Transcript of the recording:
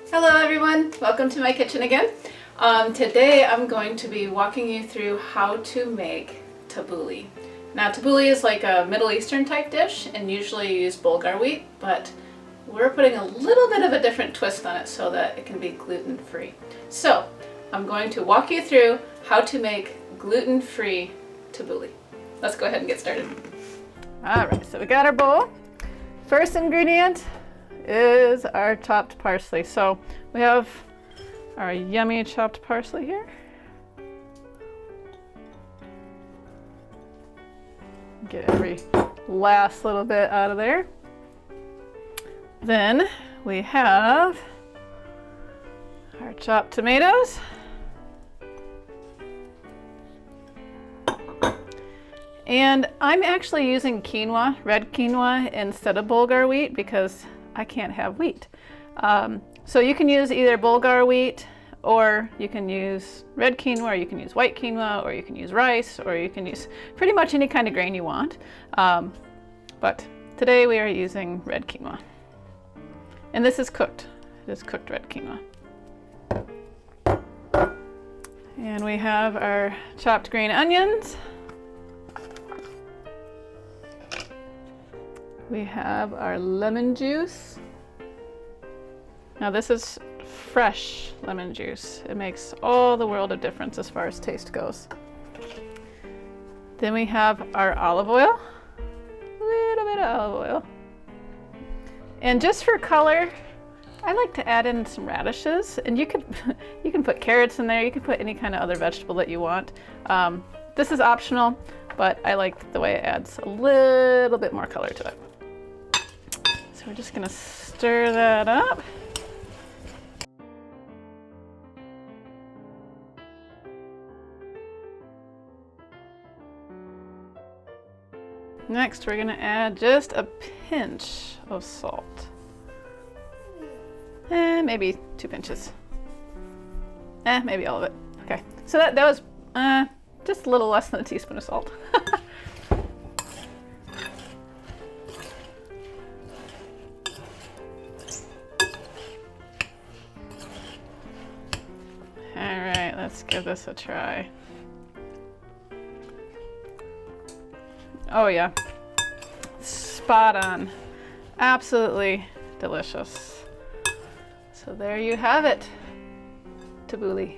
Hello everyone, welcome to my kitchen again. Today I'm going to be walking you through how to make tabbouleh. Now tabbouleh is like a Middle Eastern type dish and usually you use Bulgar wheat, but we're putting a little bit of a different twist on it so that it can be gluten-free. So I'm going to walk you through how to make gluten-free tabbouleh. Let's go ahead and get started. Alright, so we got our bowl. First ingredient is our chopped parsley. So we have our yummy chopped parsley here. Get every last little bit out of there. Then we have our chopped tomatoes. And I'm actually using quinoa, red quinoa, instead of Bulgar wheat because I can't have wheat. So you can use either Bulgar wheat, or you can use red quinoa, or you can use white quinoa, or you can use rice, or you can use pretty much any kind of grain you want. But today we are using red quinoa. And this is cooked. It is cooked red quinoa. And we have our chopped green onions. We have our lemon juice. Now this is fresh lemon juice. It makes all the world of difference as far as taste goes. Then we have our olive oil. A little bit of olive oil. And just for color, I like to add in some radishes. And you can put carrots in there. You can put any kind of other vegetable that you want. This is optional, but I like the way it adds a little bit more color to it. So we're just gonna stir that up. Next, we're gonna add just a pinch of salt. And maybe 2 pinches. Maybe all of it. Okay, so that was just a little less than a teaspoon of salt. Let's give this a try. Oh yeah, spot on. Absolutely delicious. So there you have it, tabbouleh.